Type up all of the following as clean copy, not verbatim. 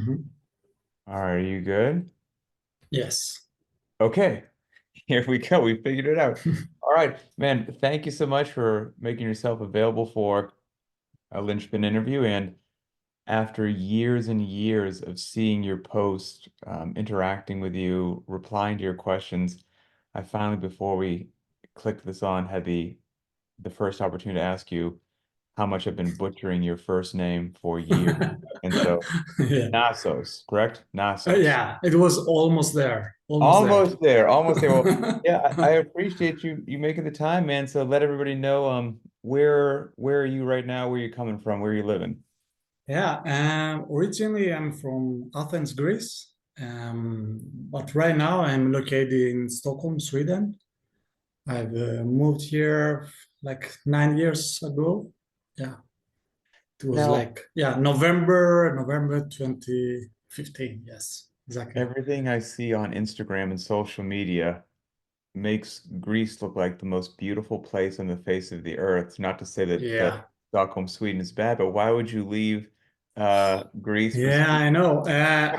Mhm. Are you good? Yes. Okay, here we go. We figured it out. All right, man. Thank you so much for making yourself available for a Linchpin interview. And after years and years of seeing your post, interacting with you, replying to your questions, I finally, before we clicked this on, had the first opportunity to ask you how much I've been butchering your first name for years. And so, Yeah. Nasos, correct? Nasos. Yeah, it was almost there. Almost there. Almost there, almost there. Well, yeah, I appreciate you making the time, man. So let everybody know where are you right now? Where you coming from? Where you living? Yeah, originally I'm from Athens, Greece. But right now I'm located in Stockholm, Sweden. I've moved here like 9 years ago. Yeah, it was Now, like, yeah, November 2015. Yes, exactly. everything I see on Instagram and social media makes Greece look like the most beautiful place on the face of the earth. Not to say that Yeah. Stockholm, Sweden is bad, but why would you leave Greece for Yeah, Sweden? I know.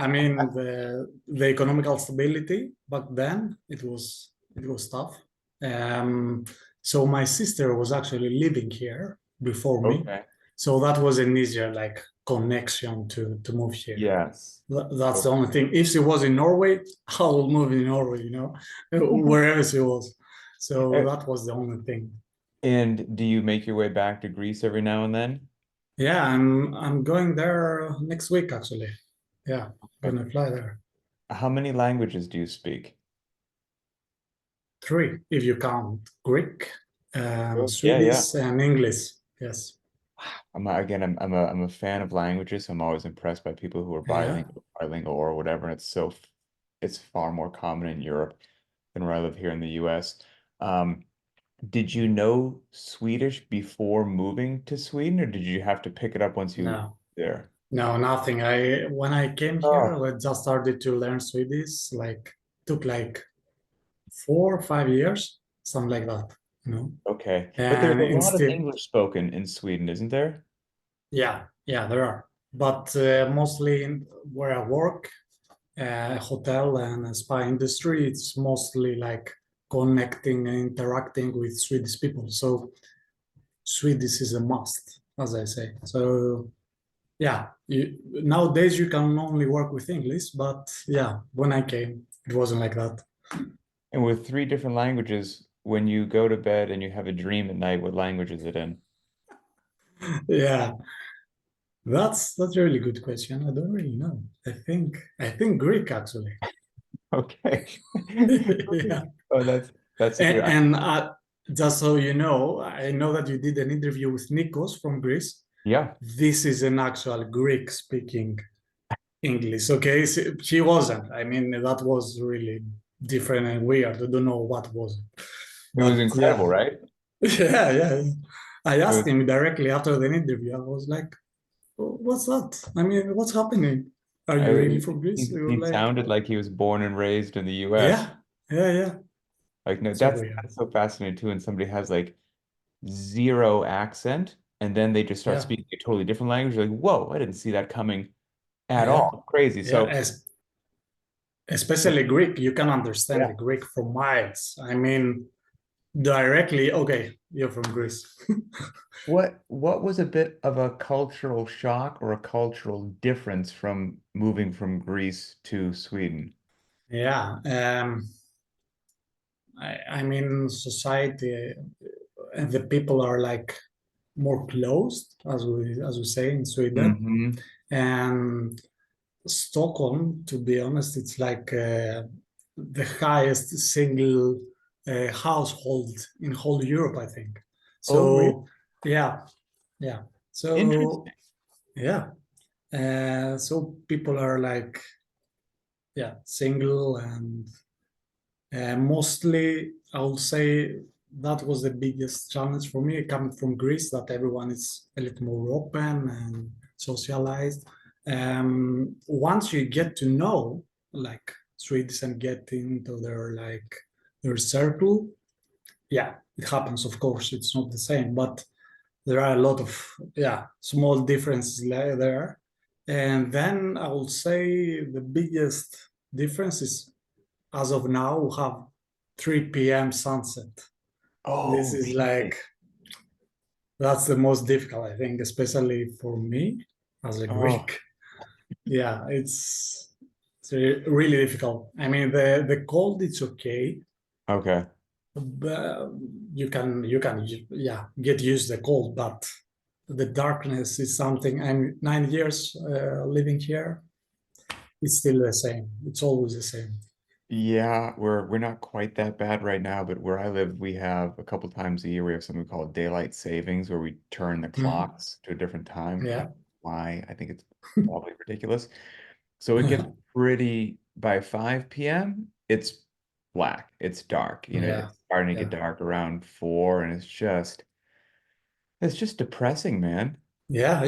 I mean, the economical stability back then it was tough. Um, so my sister was actually living here before me, Okay. so that was an easier like connection to move here. Yes. That's the Okay. only thing. If she was in Norway, I will move in Norway, wherever she was. So that was the only thing. And do you make your way back to Greece every now and then? Yeah, I'm going there next week actually. Yeah, Okay. gonna fly there. How many languages do you speak? Three, if you count Greek, Oh, yeah, yeah. Swedish, and English. Yes. I'm a fan of languages. I'm always impressed by people who are Yeah. bilingual or whatever. And it's far more common in Europe than where I live here in the US. Um, did you know Swedish before moving to Sweden, or did you have to pick it up once you No. there? No, nothing. I when I came here, Oh, I just started to learn Swedish. Like took like 4 or 5 years, something like that. You know. okay. But there's And a lot of instead, English spoken in Sweden, isn't there? yeah, there are. But mostly where I work, hotel and spa industry, it's mostly like connecting and interacting with Swedish people. So Swedish is a must, as I say. So yeah, nowadays you can only work with English, but yeah, when I came, it wasn't like that. And with three different languages, when you go to bed and you have a dream at night, what language is it in? Yeah, that's a really good question. I don't really know. I think Greek actually. Okay. Okay. Yeah, Oh, that's and, super. and just so you know, I know that you did an interview with Nikos from Greece. Yeah. This is an actual Greek speaking English. Okay, she wasn't. I mean, that was really different and weird. I don't know what was it, It was but incredible, yeah, right? yeah. I It asked was, him directly after the interview. I was like, "What's that? I mean, what's happening? Are you really I, from Greece?" He was he like, sounded like he was born and raised in the US. "Yeah, yeah." Like, no, So that's weird. that's so fascinating too. And somebody has like zero accent, and then they just start Yeah, speaking a totally different language. You're like, whoa, I didn't see that coming at yeah, all. Crazy. yeah. So, Especially Greek, you can understand yeah. the Greek for miles. I mean, directly. Okay, you're from Greece. What was a bit of a cultural shock or a cultural difference from moving from Greece to Sweden? Yeah. I mean, society and the people are like more closed, as we say in Sweden. Hmm. And Stockholm, to be honest, it's like the highest single household in whole Europe, I think. Oh, really? So yeah, yeah. So Interesting. yeah, so people are like yeah single and mostly, I would say that was the biggest challenge for me coming from Greece, that everyone is a little more open and socialized. Once you get to know like Swedes and get into their circle, yeah, it happens. Of course, it's not the same, but there are a lot of yeah small differences there. And then I will say the biggest difference is, as of now, we have 3 p.m. sunset. This Oh, is shit. like, that's the most difficult, I think, especially for me as a Oh, Greek. Yeah, it's really difficult. I mean, the cold it's okay, okay. but you can yeah get used to the cold, but the darkness is something. I'm 9 years living here. It's still the same. It's always the same. Yeah, we're not quite that bad right now, but where I live, we have a couple times a year we have something called daylight savings where we turn the Mhm. clocks to a different time. I don't Yeah, know why. I think it's probably ridiculous. So it gets pretty by 5 p.m. It's black. It's dark. You know, yeah, it's starting to get yeah, dark around 4 and it's just depressing, man. yeah.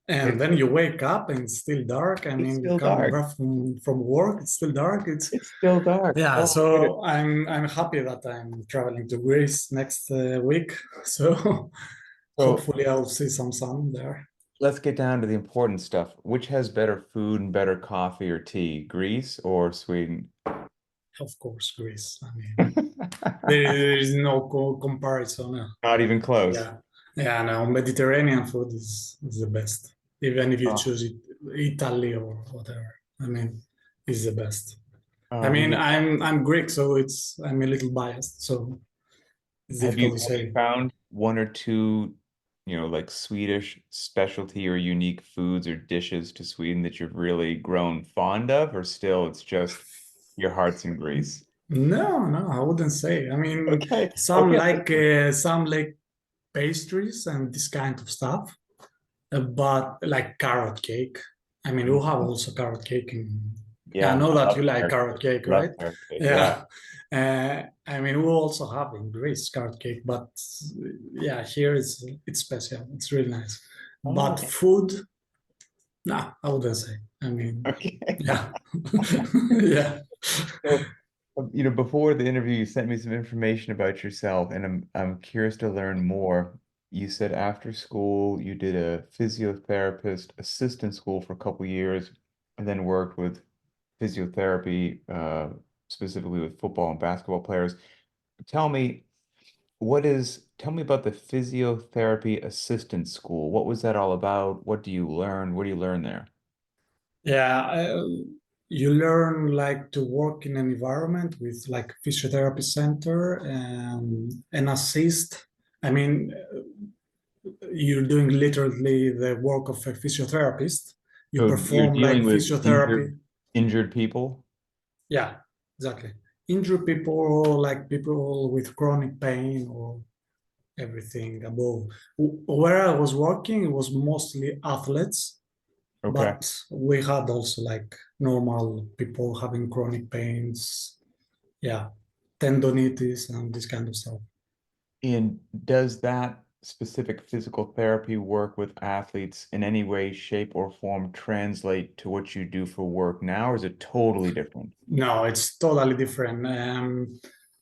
And It's then you wake up and it's still dark. I it's mean, you still come dark. back from work, it's still dark. It's It's still dark. yeah. Oh my goodness. So I'm happy that I'm traveling to Greece next week. So So hopefully I'll see some sun there. let's get down to the important stuff. Which has better food and better coffee or tea, Greece or Sweden? Of course, Greece. I mean, there is no comparison. Not even close. Yeah, yeah. No, Mediterranean food is the best. Even if you Oh, choose Italy or whatever, I mean, is the best. I we mean, just I'm Greek, so I'm a little biased. So it's have you difficult to have you say. found one or two, like Swedish specialty or unique foods or dishes to Sweden that you've really grown fond of, or still it's just your heart's in Greece? No, I wouldn't say. I mean, Okay. some Okay. like pastries and this kind of stuff, but like carrot cake. I mean, we have Mhm. also carrot cake in. I Yeah, know I that love you like carrot carrot cake. cake, Love right? carrot cake. Yeah. Yeah. I mean, we also have in Greece carrot cake, but yeah, here it's special. It's really nice. But Oh, food, no, I wouldn't say. I mean, okay. yeah, yeah. So, before the interview, you sent me some information about yourself, and I'm curious to learn more. You said after school you did a physiotherapist assistant school for a couple years, and then worked with physiotherapy, specifically with football and basketball players. Tell me, tell me about the physiotherapy assistant school. What was that all about? What do you learn? What do you learn there? Yeah, you learn like to work in an environment with like physiotherapy center and assist. I mean, you're doing literally the work of a physiotherapist. You So you're perform like dealing with physiotherapy. injured people? Yeah, exactly. Injure people, like people with chronic pain or everything above. Where I was working, it was mostly athletes, Okay. but we had also like normal people having chronic pains, yeah, tendonitis and this kind of stuff. And does that specific physical therapy work with athletes in any way, shape, or form translate to what you do for work now, or is it totally different? No, it's totally different.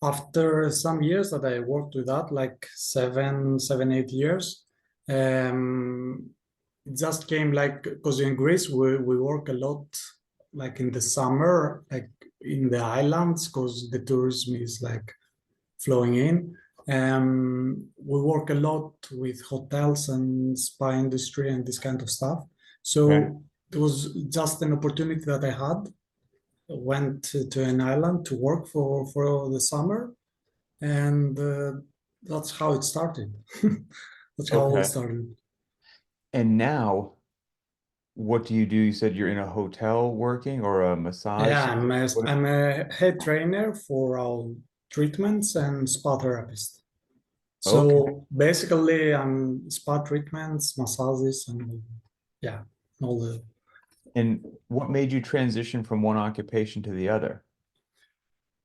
After some years that I worked with that, like 8 years, um, it just came like because in Greece we work a lot, like in the summer, like in the islands, because the tourism is like flowing in. We work a lot with hotels and spa industry and this kind of stuff. Okay. So it was just an opportunity that I had. Went to an island to work for the summer, and that's how it started. That's how it Okay. started. And now, what do you do? You said you're in a hotel working or a massage Yeah, center? What? I'm a head trainer for our treatments and spa therapist. Okay. So basically, I'm spa treatments, massages, and yeah, all the. And what made you transition from one occupation to the other?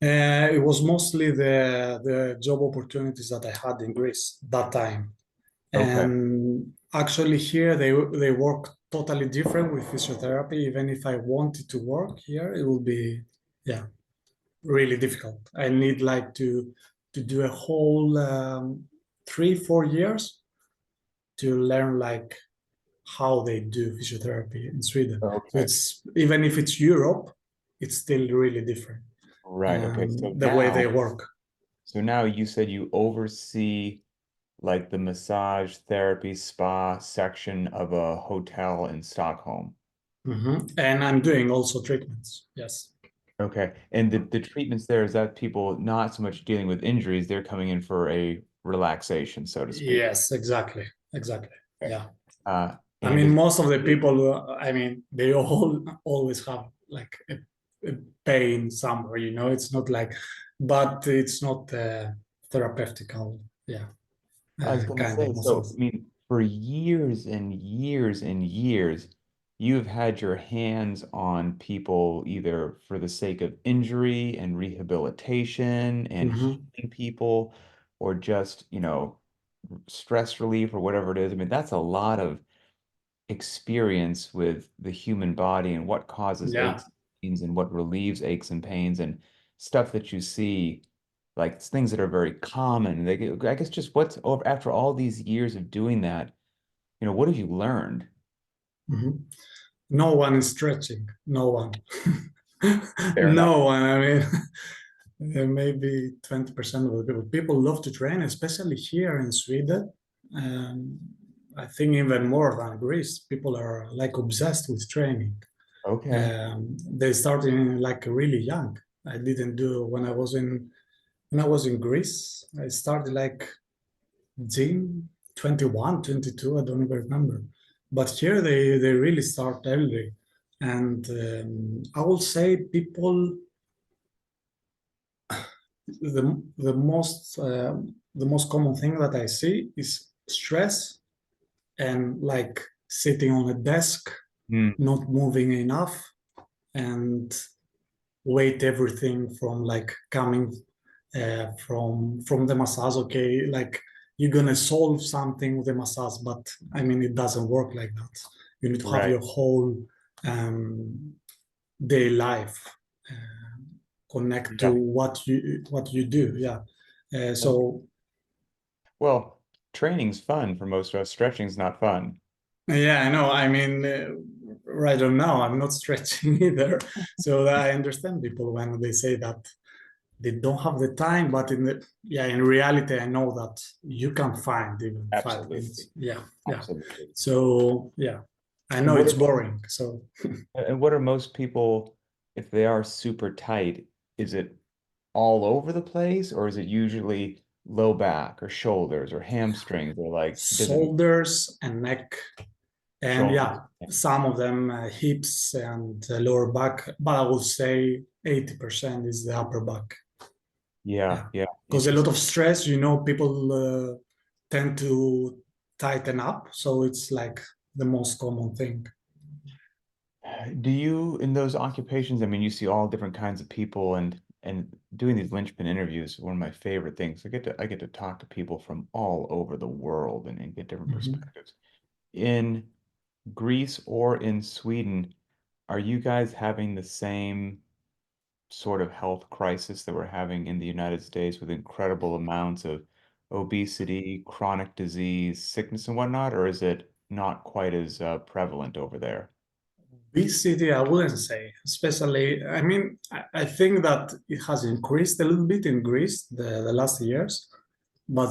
It was mostly the job opportunities that I had in Greece that time. Okay. And actually here they work totally different with physiotherapy. Even if I wanted to work here, it will be yeah, really difficult. I need like to do a whole 3 4 years to learn like how they do physiotherapy in Sweden. So Okay. it's even if it's Europe, it's still really different, Right. Okay. the way they work. So now you said you oversee like the massage therapy spa section of a hotel in Stockholm. And I'm doing also treatments. Yes. Okay. And the treatments there, is that people not so much dealing with injuries, they're coming in for a relaxation, so to speak. Yes, exactly. Exactly. Okay. Yeah. I And mean, is most of the people, I mean, they all always have like a pain somewhere, it's not like, but it's not therapeutical, yeah, I was going to kind of say, so massage. I mean, for years and years and years, you've had your hands on people either for the sake of injury and rehabilitation and Hmm. healing people, or just, stress relief or whatever it is. I mean, that's a lot of experience with the human body and what causes Yeah. aches and pains and what relieves aches and pains and stuff that you see, like things that are very common. I guess just what's over after all these years of doing that, what have you learned? Hmm. No one is stretching. No one. Fair enough. No one. I mean, maybe 20% of the people. People love to train, especially here in Sweden. Um, I think even more than Greece. People are like obsessed with training. Okay. They started like really young. I didn't do when I was in Greece. I started like gym 21, 22. I don't even remember. But here they really start early, and I will say people the most common thing that I see is stress and like sitting on a desk, Hmm. not moving enough, and wait everything from like coming from the massage. Okay, like you're gonna solve something with the massage, but I mean it doesn't work like that. You need to have Right. your whole um, day life uh, connect to Yeah. what you do. Yeah. Okay. So Well, training's fun for most of us. Stretching's not fun. yeah, I know. I mean, right now I'm not stretching either. So I understand people when they say that they don't have the time, but in reality, I know that you can find even 5 minutes. Absolutely. Yeah, yeah. Absolutely. So yeah, I And know what it's are boring. So and what are most people, if they are super tight, is it all over the place, or is it usually low back or shoulders or hamstrings, or like does it shoulders and neck, and shoulders? yeah, some of them hips and lower back, but I would say 80% is the upper back. Yeah, Yeah, yeah, because a lot of interesting. stress, people tend to tighten up, so it's like the most common thing. Do you, in those occupations, I mean, you see all different kinds of people, and doing these linchpin interviews, one of my favorite things. I get to talk to people from all over the world and get different Mhm. perspectives. In Greece or in Sweden, are you guys having the same sort of health crisis that we're having in the United States with incredible amounts of obesity, chronic disease, sickness, and whatnot, or is it not quite as prevalent over there? This city, I wouldn't say, especially, I mean, I think that it has increased a little bit in Greece the last years, but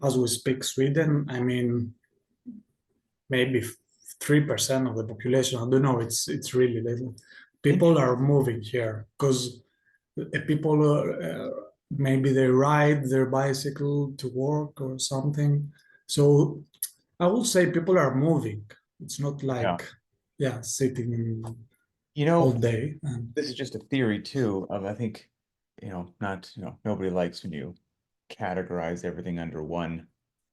as we speak Sweden, I mean, maybe 3% of the population. I don't know, it's really little. People are Interesting. moving here because people maybe they ride their bicycle to work or something. So I will say people are moving. It's not Yeah. like sitting You all know, day. And this is just a theory too of I think, not, nobody likes when you categorize everything under one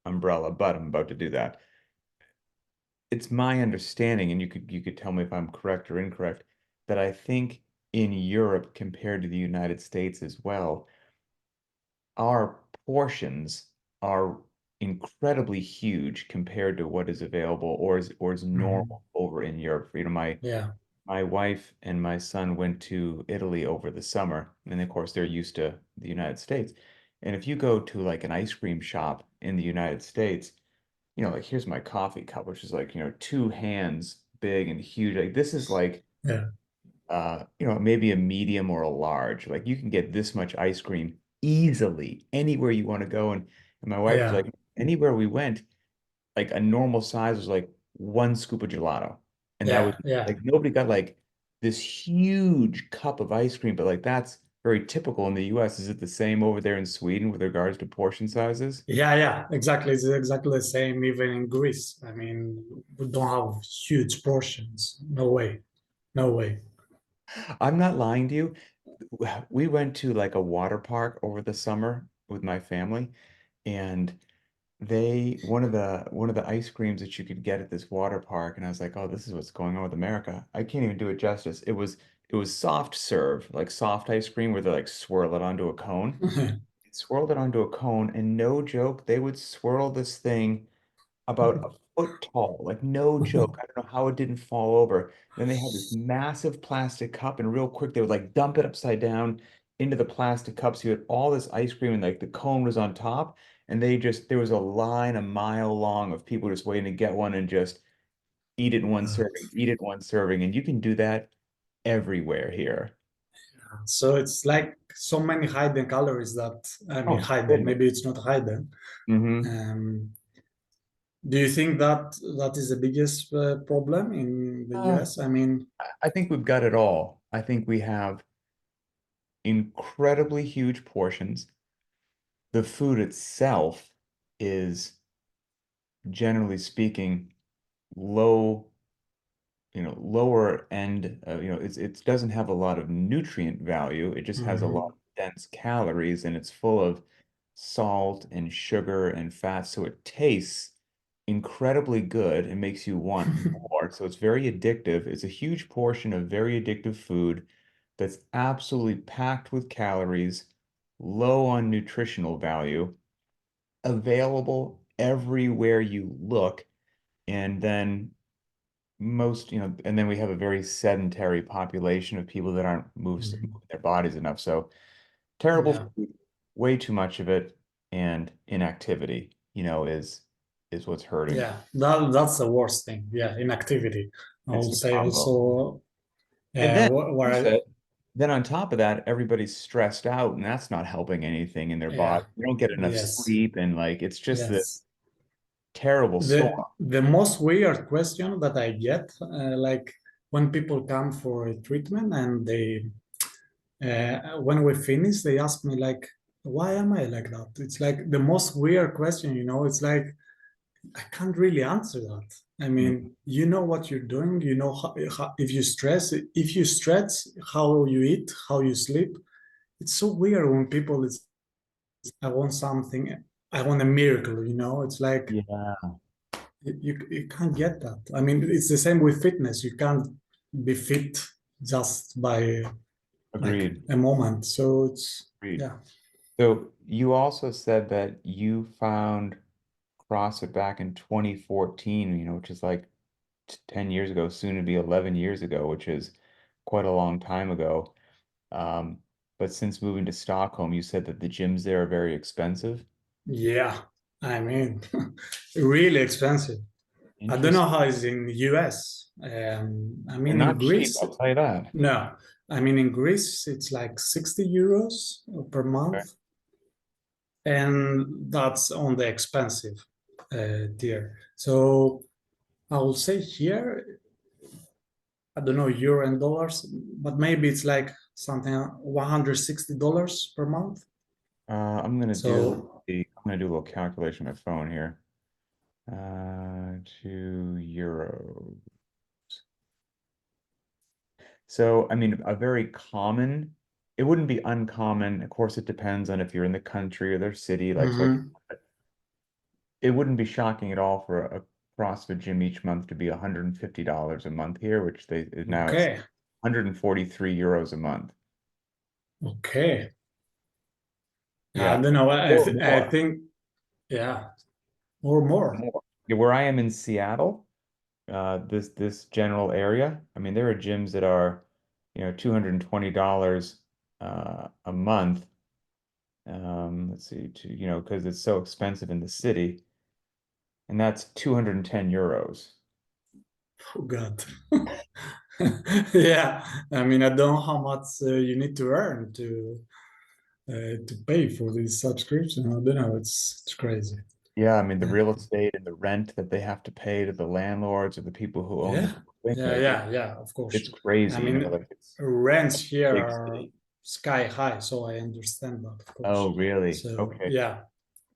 umbrella, but I'm about to do that. It's my understanding, and you could tell me if I'm correct or incorrect, that I think in Europe compared to the United States as well, our portions are incredibly huge compared to what is available or is mhm, normal over in Europe. yeah, My wife and my son went to Italy over the summer, and of course they're used to the United States. And if you go to like an ice cream shop in the United States, like here's my coffee cup, which is like, two hands big and huge. Like this is like Yeah, maybe a medium or a large. Like you can get this much ice cream easily anywhere you want to go. And my wife was yeah, like, anywhere we went, like a normal size was like one scoop of gelato. And that was yeah, yeah. like nobody got like this huge cup of ice cream, but like that's very typical in the US. Is it the same over there in Sweden with regards to portion sizes? Yeah, yeah, exactly. It's exactly the same even in Greece. I mean, we don't have huge portions. No way. No way. I'm not lying to you. We went to like a water park over the summer with my family, and they one of the ice creams that you could get at this water park, and I was like, oh, this is what's going on with America. I can't even do it justice. It was soft serve, like soft ice cream where they like swirl it onto a cone. Swirled it onto a cone, and no joke, they would swirl this thing about a foot tall, like no joke. I don't know how it didn't fall over. Then they had this massive plastic cup, and real quick they would like dump it upside down into the plastic cup. So you had all this ice cream, and like the cone was on top, and there was a line a mile long of people just waiting to get one and just eat it in one serving, eat it in one serving, and you can do that everywhere here. So it's like so many hidden calories that, I mean, Oh hidden, goodness. maybe it's not hidden. Hmm. Um, do you think that that is the biggest problem in the Uh, US? I mean, I think we've got it all. I think we have incredibly huge portions. The food itself is, generally speaking, low, lower end. It doesn't have a lot of nutrient value. It just has a lot mhm. of dense calories, and it's full of salt and sugar and fat. So it tastes incredibly good and makes you want more. So it's very addictive. It's a huge portion of very addictive food that's absolutely packed with calories, low on nutritional value, available everywhere you look. And then and then we have a very sedentary population of people that aren't moving Mhm. their bodies enough. So terrible Yeah, food, way too much of it, and inactivity, is what's hurting. yeah, that's the worst thing. Yeah, inactivity. I It's will the say combo. also, And then, where you I, said, then on top of that, everybody's stressed out, and that's not helping anything in their body. yeah, They don't get enough yes, sleep, and like it's just this yes. terrible storm. The most weird question that I get, like when people come for a treatment and they, when we finish, they ask me like, why am I like that? It's like the most weird question, you know. It's like I can't really answer that. I Mhm. mean, you know what you're doing. You know if you stretch, how you eat, how you sleep. It's so weird when people, it's, I want something, I want a miracle, you know. It's like Yeah, you can't get that. I mean, it's the same with fitness. You can't be fit just by like agreed. a moment. So it's, Agreed. yeah. So you also said that you found CrossFit back in 2014, which is like 10 years ago, soon to be 11 years ago, which is quite a long time ago. Um, but since moving to Stockholm, you said that the gyms there are very expensive. Yeah, I mean, really expensive. I don't know Interesting. how it's in the US. I They're mean, in not cheap, Greece, I'll tell you that. no. I mean, in Greece, it's like 60 euros per Okay. month, and that's on the expensive tier. So I will say here, I don't know, euro and dollars, but maybe it's like something $160 per month. I'm gonna do So, I'm gonna do a little calculation on my phone here. 2 euro. So, I mean, it wouldn't be uncommon. Of course, it depends on if you're in the country or their city, mhm. it wouldn't be shocking at all for a CrossFit gym each month to be $150 a month here, which now it's Okay, 143 euros a month. okay. I Yeah, don't know. or I more, think, yeah, or more. more. Yeah, where I am in Seattle, this general area, I mean, there are gyms that are, $220 a month. Let's see, because it's so expensive in the city. and that's 210 euros. Oh God. Yeah, I mean, I don't know how much you need to earn to pay for this subscription. I don't know. It's crazy. Yeah, I mean the Yeah, real estate and the rent that they have to pay to the landlords or the people who own the yeah, building, yeah, like yeah, yeah. Of course. it's I crazy, you know, mean, like it's rents here big are city. sky high, so I understand that, of Oh, course. really? So Okay. yeah,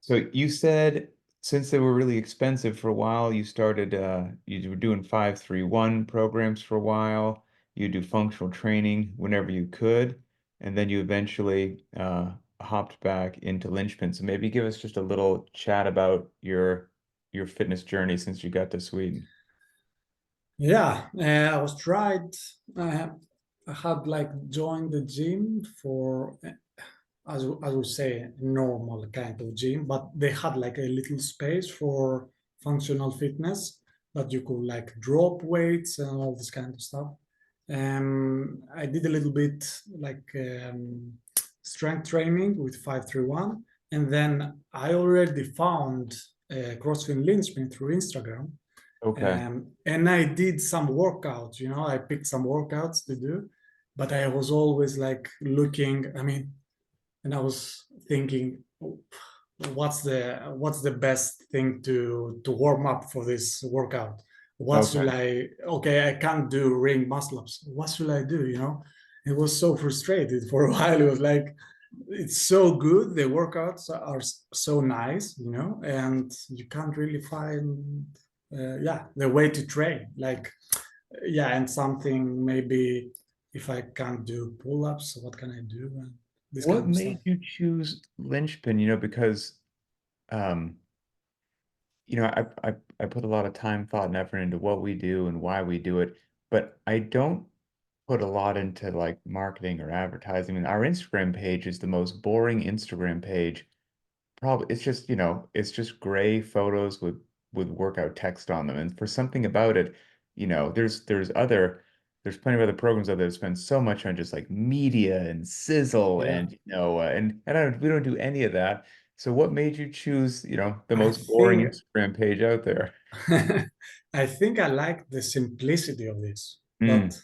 So you said since they were really expensive for a while, you started you were doing 531 programs for a while. You do functional training whenever you could, and then you eventually hopped back into Linchpin. So maybe give us just a little chat about your fitness journey since you got to Sweden. yeah. I was tried. I, I had like joined the gym for as we say, normal kind of gym, but they had like a little space for functional fitness that you could like drop weights and all this kind of stuff. I did a little bit like strength training with 531, and then I already found CrossFit Linchpin through Instagram, Okay. and I did some workouts. I picked some workouts to do, but I was always like looking. I mean, and I was thinking, what's the best thing to warm up for this workout? What should Okay. I? Okay, I can't do ring muscle ups. What should I do? It was so frustrated for a while. It was like it's so good. The workouts are so nice, and you can't really find, yeah, the way to train. Like, yeah, and something maybe if I can't do pull ups, what can I do? And this What kind of stuff. made you choose Linchpin? You know, because um, I put a lot of time, thought, and effort into what we do and why we do it, but I don't put a lot into like marketing or advertising. I mean, our Instagram page is the most boring Instagram page. Probably it's just, it's just gray photos with workout text on them. And for something about it, there's plenty of other programs out there that spend so much on just like media and sizzle Yeah, and we don't do any of that. So what made you choose, the I most boring think Instagram page out there? I think I like the simplicity of this, Mm, that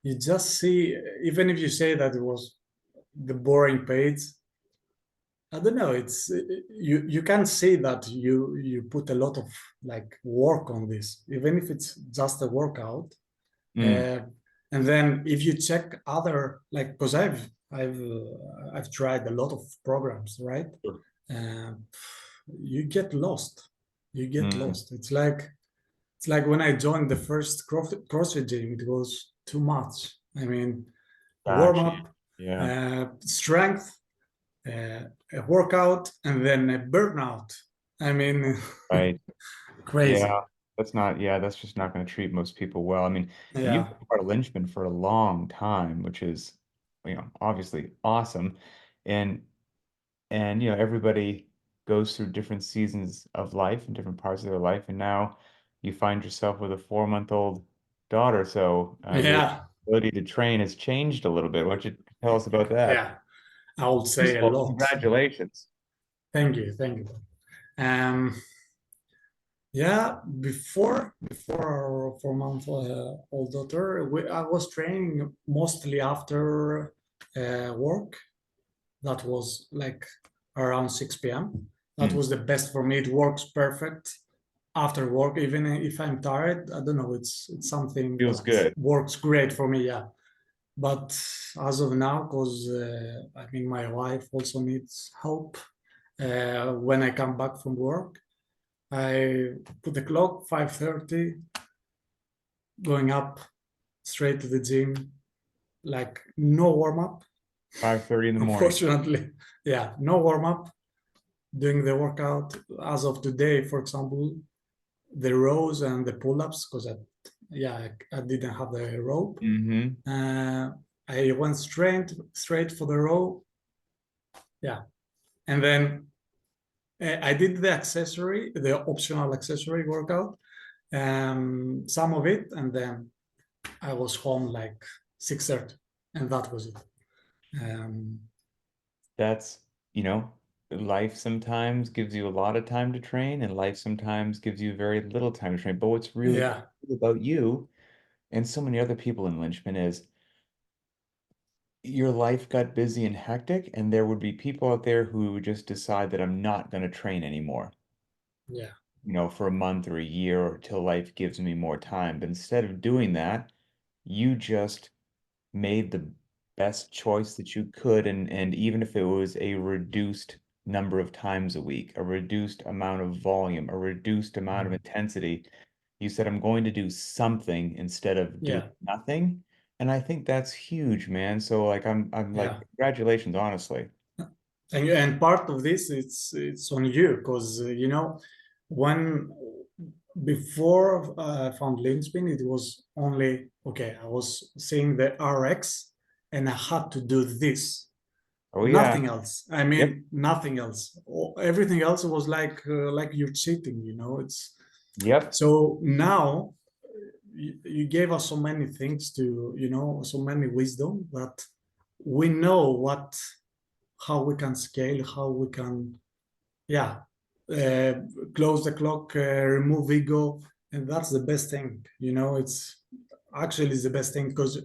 you just see, even if you say that it was the boring page, I don't know. It's you can see that you put a lot of like work on this, even if it's just a workout. mm, Uh, and then if you check other, like, because I've tried a lot of programs, right? sure. Uh, you get lost. You get Mm, lost. It's like when I joined the first CrossFit gym, it was too much. I mean, warm gotcha. up, Yeah. strength, a workout, and then a burnout. I mean, Right. crazy. Yeah, that's just not going to treat most people well. I mean, and you've Yeah, been part of Lynchman for a long time, which is, obviously awesome. And everybody goes through different seasons of life and different parts of their life. And now you find yourself with a 4-month-old daughter. So your yeah, ability to train has changed a little bit. Why don't you tell us about that? yeah. I would First say of a all, lot. congratulations. Thank you, thank you. Yeah, before our 4 month old daughter, I was training mostly after work. That was like around 6 p.m. That Hmm, was the best for me. It works perfect after work, even if I'm tired. I don't know. It's something feels that good. works great for me. Yeah, but as of now, because I mean my wife also needs help when I come back from work. I put the clock 5:30, going up straight to the gym, like no warm up. 5:30 in the morning. Unfortunately, yeah, no warm up. Doing the workout as of today, for example, the rows and the pull-ups, because I didn't have the rope. Mm-hmm. Uh, I went straight for the row, yeah, and then I did the optional accessory workout, some of it, and then I was home like 6:30, and that was it. Um, That's, you know. life sometimes gives you a lot of time to train, and life sometimes gives you very little time to train. But what's really Yeah, cool about you and so many other people in Lynchpin is your life got busy and hectic, and there would be people out there who would just decide that I'm not going to train anymore, yeah, for a month or a year or till life gives me more time. But instead of doing that, you just made the best choice that you could, and even if it was a reduced number of times a week, a reduced amount of volume, a reduced amount of mm, intensity, you said, I'm going to do something instead of doing yeah, nothing. And I think that's huge, man. So like I'm like, yeah. congratulations, honestly. And part of this, it's on you because you know when before I found Linchpin, it was only okay. I was seeing the RX, and I had to do this, Oh yeah. nothing else. I Yep. mean, nothing else. Everything else was like you're cheating. It's Yep. so now you gave us so many things to so many wisdom that we know what how we can scale, how we can, yeah, uh, close the clock, remove ego, and that's the best thing. It's actually the best thing because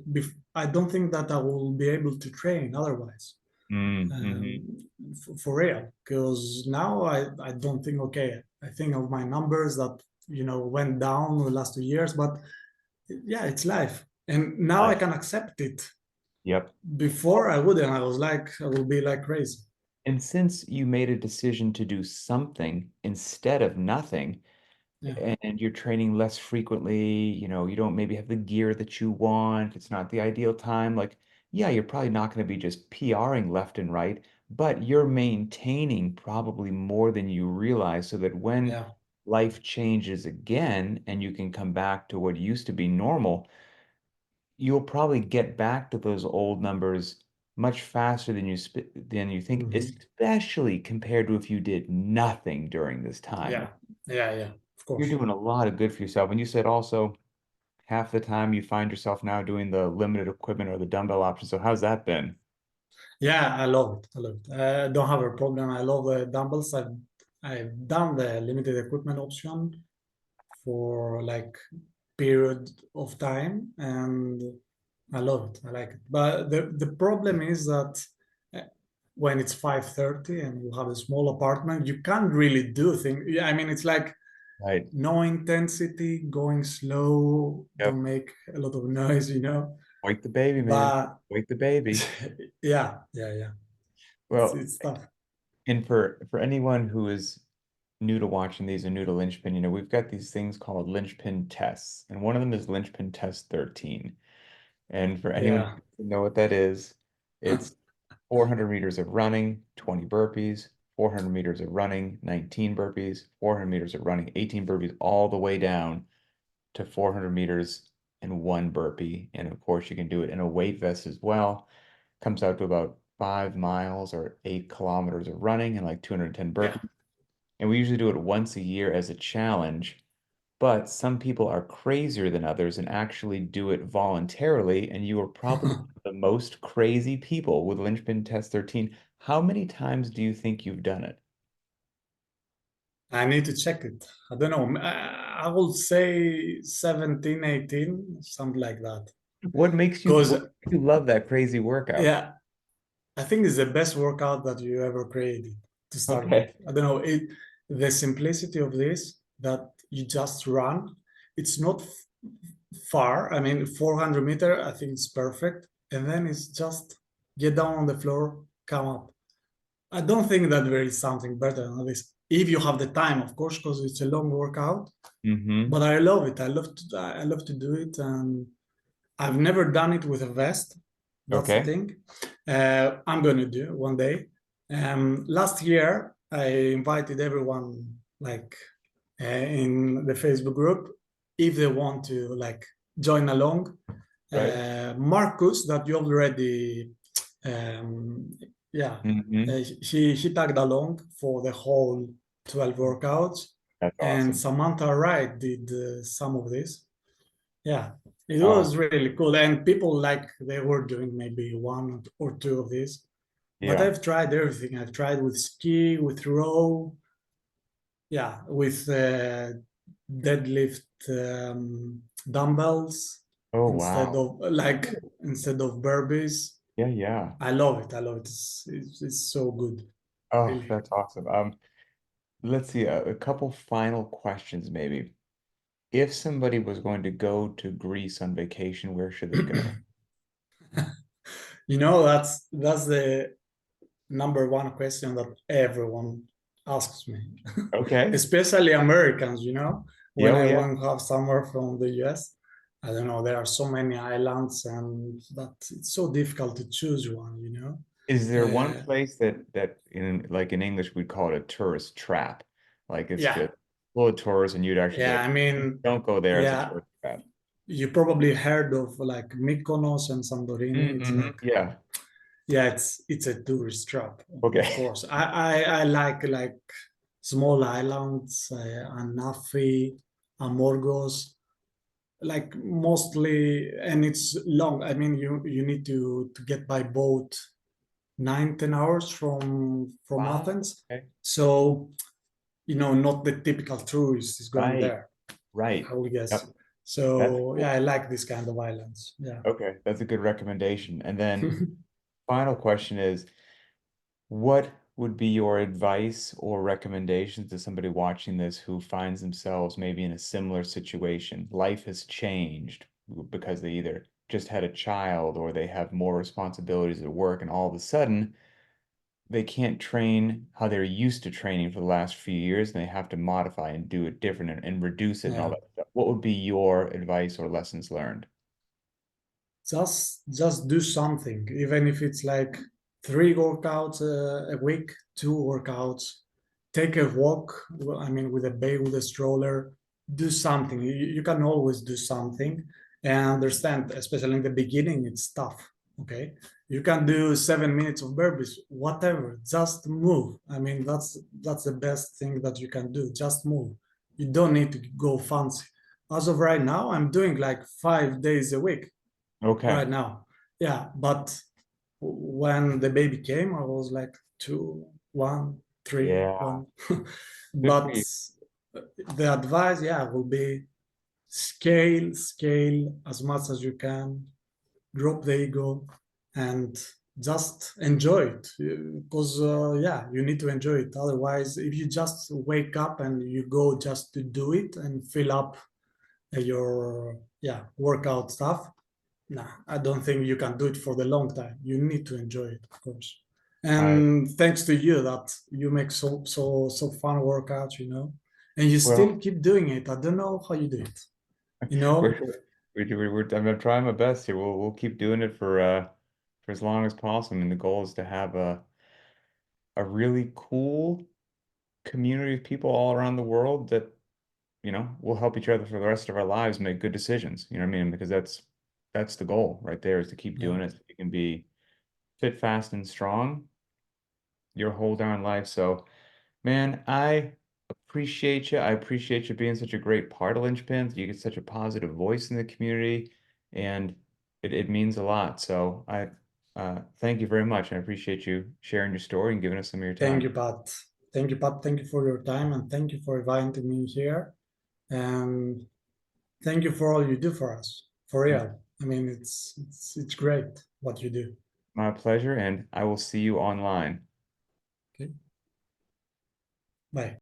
I don't think that I will be able to train otherwise, Mm-hmm. for real. Because now I don't think okay. I think of my numbers that went down the last 2 years, but yeah, it's life, and now I Life. can accept it. Yep. Before I wouldn't. I was like, I will be like crazy. And since you made a decision to do something instead of nothing, Yeah, and you're training less frequently, you don't maybe have the gear that you want, it's not the ideal time, like, yeah, you're probably not going to be just PRing left and right, but you're maintaining probably more than you realize so that when yeah. life changes again and you can come back to what used to be normal, you'll probably get back to those old numbers much faster than you think, Hmm. especially compared to if you did nothing during this time. Yeah, yeah, yeah. Of You're course. doing a lot of good for yourself. And you said also half the time you find yourself now doing the limited equipment or the dumbbell option. So how's that been? Yeah, I love it. I love it. I don't have a problem. I love the dumbbells. I've done the limited equipment option for like period of time, and I love it. I like it. But the problem is that uh, when it's 5:30 and you have a small apartment, you can't really do things. Yeah, I mean, it's like Right. no intensity, going slow, Yep. don't make a lot of noise. Wake the baby, man. But Wake the baby. yeah, yeah, yeah. It's Well, it's tough. and for anyone who is new to watching these and new to Linchpin, we've got these things called Linchpin tests, and one of them is Linchpin test 13. And for anyone Yeah, who doesn't know what that is, it's 400 meters of running, 20 burpees, 400 meters of running, 19 burpees, 400 meters of running, 18 burpees, all the way down to 400 meters and one burpee. And of course, you can do it in a weight vest as well. Comes out to about 5 miles or 8 kilometers of running and like 210 yeah. burpees. And we usually do it once a year as a challenge. But some people are crazier than others and actually do it voluntarily. And you are probably the most crazy people with Linchpin Test 13. How many times do you think you've done it? I need to check it. I don't know. I would say 17, 18, something like that. What Because makes you love that crazy workout? yeah, I think it's the best workout that you ever created to start with. Okay, I don't know, the simplicity of this that you just run. It's not far. I mean, 400 meter, I think it's perfect. And then it's just get down on the floor, come up. I don't think that there is something better than this. If you have the time, of course, because it's a long workout. Mm-hmm. But I love it. I love to do it, and I've never done it with a vest. That's the Okay. thing. I'm going to do one day. Last year, I invited everyone like in the Facebook group if they want to like join along. Right. Marcus, that you already, um, yeah, Mm-hmm. he tagged along for the whole 12 workouts, That's and awesome. Samantha Wright did some of this. Yeah, it Oh, was really cool. And people like they were doing maybe one or two of these. But Yeah. I've tried everything. I've tried with ski, with row, yeah, with deadlift dumbbells Oh, instead wow. of instead of burpees. Yeah, yeah. I love it. I love it. It's so good, Oh, really. that's awesome. Let's see, a couple final questions maybe. If somebody was going to go to Greece on vacation, where should they go? You know, that's the number one question that everyone asks me, Okay. especially Americans, you know, Yeah, when oh, I yeah. want to have somewhere from the US. I don't know, there are so many islands and that it's so difficult to choose one, you know. Is there one Uh, place that in like in English we'd call it a tourist trap? Like it's yeah, just full of tourists and you'd actually be yeah, I like, mean, don't go there as a yeah, tourist trap. you probably heard of like Mykonos and Santorini. It's Mm-hmm. like, Yeah. yeah, it's a tourist trap, of Okay. course. I like small islands, Anafi, Amorgos, like mostly, and it's long. I mean, you need to get by boat 9-10 hours from Wow. Athens. Okay. So you know, not the typical tourist is going Right. there, Right. I would guess. Yep. That's So yeah, cool. I like this kind of islands. Yeah. Okay. That's a good recommendation. And then final question is, what would be your advice or recommendations to somebody watching this who finds themselves maybe in a similar situation? Life has changed because they either just had a child or they have more responsibilities at work, and all of a sudden they can't train how they're used to training for the last few years, and they have to modify and do it different and reduce it and all Yeah. that stuff. What would be your advice or lessons learned? Just do something, even if it's like 3 workouts a week, 2 workouts. Take a walk. I mean, with a baby, with a stroller. Do something. You can always do something, and understand. Especially in the beginning, it's tough. Okay, you can do 7 minutes of burpees, whatever. Just move. I mean, that's the best thing that you can do. Just move. You don't need to go fancy. As of right now, I'm doing like 5 days a week Okay. right now. Yeah, but when the baby came, I was like 2, 1, 3, Yeah. 1. Good for But you. the advice, yeah, will be scale as much as you can, drop the ego, and just enjoy it. Because yeah, you need to enjoy it. Otherwise, if you just wake up and you go just to do it and fill up your yeah workout stuff, nah, I don't think you can do it for the long time. You need to enjoy it, of course. I, And thanks to you that you make so fun workouts, you know, and you still well, keep doing it. I don't know how you do it, you we're, know. I'm trying my best here. We'll keep doing it for as long as possible. And the goal is to have a really cool community of people all around the world that, will help each other for the rest of our lives make good decisions. You know what I mean? Because that's the goal right there, is to keep Yeah, doing it so you can be fit, fast, and strong your whole darn life. So, man, I appreciate you. I appreciate you being such a great part of Linchpin. You get such a positive voice in the community, and it means a lot. So I thank you very much. I appreciate you sharing your story and giving us some of your thank time. you, Pat. Thank you, Pat. Thank you for your time and thank you for inviting me here. And thank you for all you do for us. For real. I mean, it's great what you do. My pleasure, and I will see you online. Okay, bye.